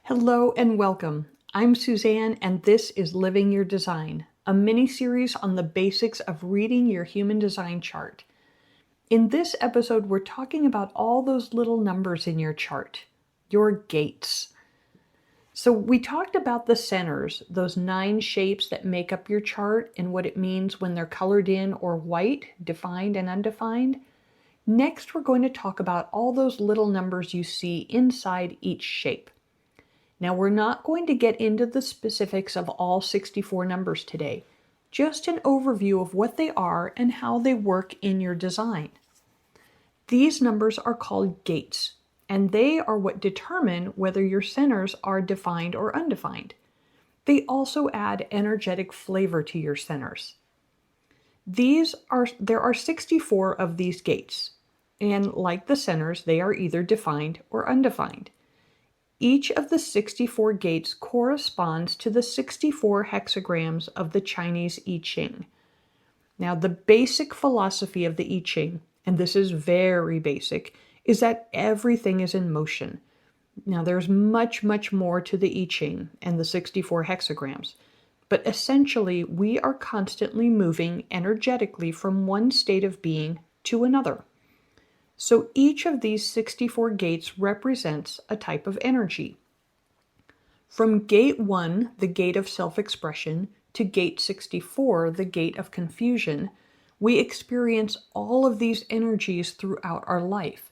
Hello and welcome. I'm Suzanne, and this is Living Your Design, a mini-series on the basics of reading your human design chart. In this episode, we're talking about all those little numbers in your chart, your gates. So we talked about the centers, those 9 shapes that make up your chart and what it means when they're colored in or white, defined and undefined. Next, we're going to talk about all those little numbers you see inside each shape. Now, we're not going to get into the specifics of all 64 numbers today, just an overview of what they are and how they work in your design. These numbers are called gates, and they are what determine whether your centers are defined or undefined. They also add energetic flavor to your centers. There are 64 of these gates, and like the centers, they are either defined or undefined. Each of the 64 gates corresponds to the 64 hexagrams of the Chinese I Ching. Now, the basic philosophy of the I Ching, and this is very basic, is that everything is in motion. Now, there's much, much more to the I Ching and the 64 hexagrams, but essentially, we are constantly moving energetically from one state of being to another. So each of these 64 gates represents a type of energy. From gate 1, the gate of self-expression, to gate 64, the gate of confusion, we experience all of these energies throughout our life.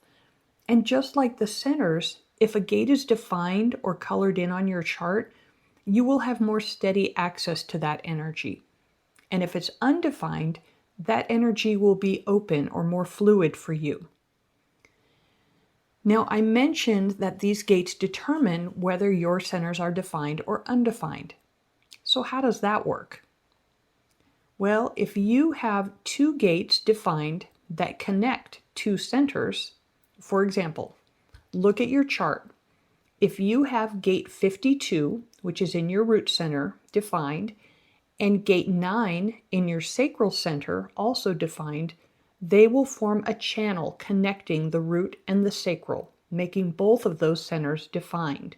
And just like the centers, if a gate is defined or colored in on your chart, you will have more steady access to that energy. And if it's undefined, that energy will be open or more fluid for you. Now, I mentioned that these gates determine whether your centers are defined or undefined. So how does that work? Well, if you have 2 gates defined that connect 2 centers, for example, look at your chart. If you have gate 52, which is in your root center, defined, and gate 9 in your sacral center, also defined, they will form a channel connecting the root and the sacral, making both of those centers defined.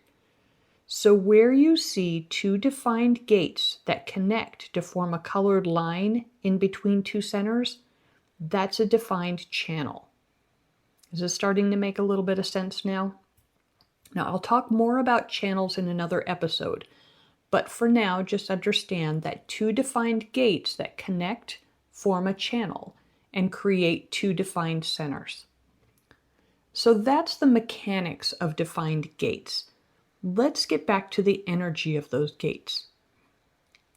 So where you see 2 defined gates that connect to form a colored line in between 2 centers, that's a defined channel. Is this starting to make a little bit of sense now? Now, I'll talk more about channels in another episode, but for now, just understand that 2 defined gates that connect form a channel and create 2 defined centers. So that's the mechanics of defined gates. Let's get back to the energy of those gates.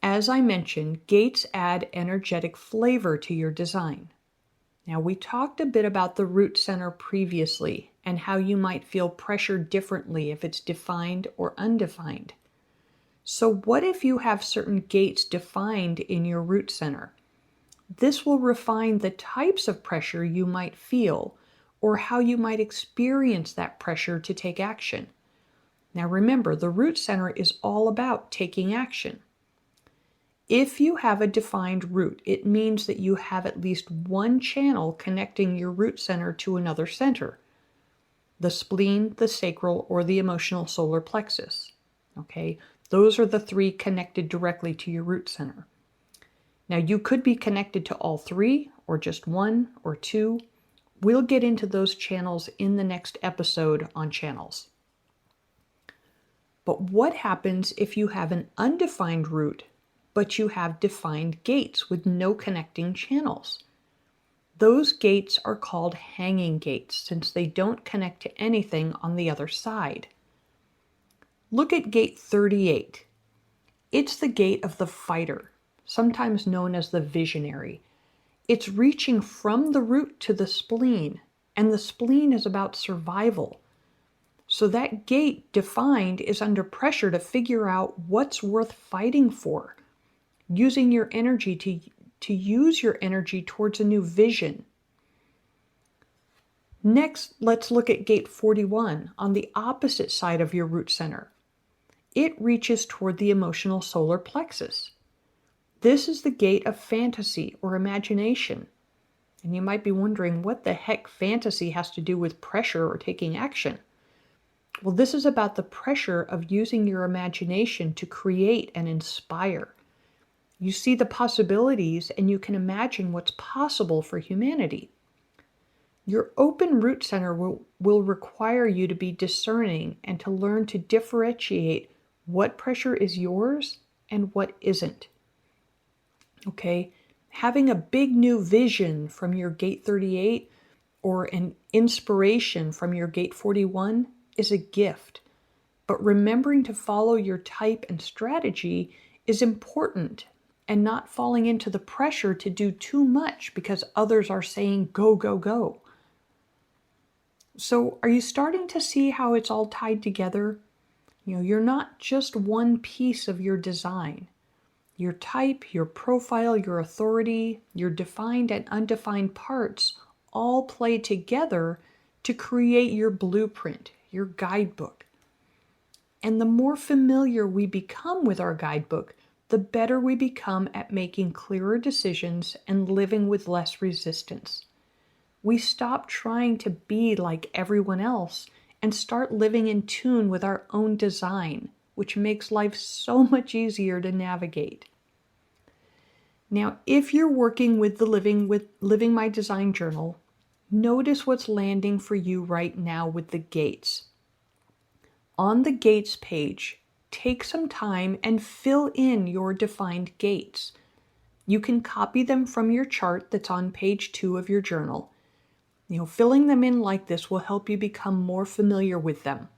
As I mentioned, gates add energetic flavor to your design. Now, we talked a bit about the root center previously and how you might feel pressure differently if it's defined or undefined. So what if you have certain gates defined in your root center? This will refine the types of pressure you might feel or how you might experience that pressure to take action. Now remember, the root center is all about taking action. If you have a defined root, it means that you have at least one channel connecting your root center to another center, the spleen, the sacral, or the emotional solar plexus. Okay, those are the 3 connected directly to your root center. Now, you could be connected to all 3, or just 1 or 2. We'll get into those channels in the next episode on channels. But what happens if you have an undefined root, but you have defined gates with no connecting channels? Those gates are called hanging gates since they don't connect to anything on the other side. Look at gate 38. It's the gate of the fighter, sometimes known as the visionary. It's reaching from the root to the spleen, and the spleen is about survival. So that gate defined is under pressure to figure out what's worth fighting for, using your energy to use your energy towards a new vision. Next, let's look at gate 41 on the opposite side of your root center. It reaches toward the emotional solar plexus. This is the gate of fantasy or imagination. And you might be wondering what the heck fantasy has to do with pressure or taking action. Well, this is about the pressure of using your imagination to create and inspire. You see the possibilities and you can imagine what's possible for humanity. Your open root center will require you to be discerning and to learn to differentiate what pressure is yours and what isn't. Okay? Having a big new vision from your gate 38 or an inspiration from your gate 41 is a gift. But remembering to follow your type and strategy is important, and not falling into the pressure to do too much because others are saying go, go, go. So are you starting to see how it's all tied together? You're not just one piece of your design. Your type, your profile, your authority, your defined and undefined parts all play together to create your blueprint, your guidebook. And the more familiar we become with our guidebook, the better we become at making clearer decisions and living with less resistance. We stop trying to be like everyone else and start living in tune with our own design, which makes life so much easier to navigate. Now, if you're working with the Living My Design journal, notice what's landing for you right now with the gates. On the gates page, take some time and fill in your defined gates. You can copy them from your chart that's on page 2 of your journal. Filling them in like this will help you become more familiar with them.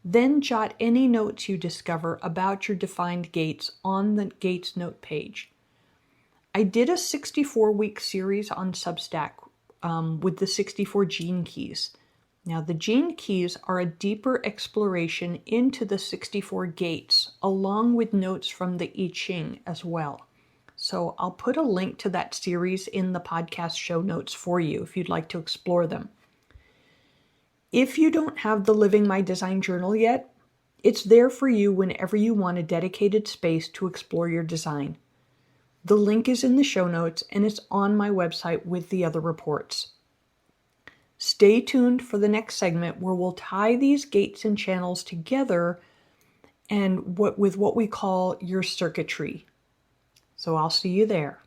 Then jot any notes you discover about your defined gates on the gates note page. I did a 64-week series on Substack with the 64 gene keys. Now, the gene keys are a deeper exploration into the 64 gates, along with notes from the I Ching as well. So I'll put a link to that series in the podcast show notes for you if you'd like to explore them. If you don't have the Living My Design journal yet, it's there for you whenever you want a dedicated space to explore your design. The link is in the show notes and it's on my website with the other reports. Stay tuned for the next segment where we'll tie these gates and channels together and with what we call your circuitry. So I'll see you there.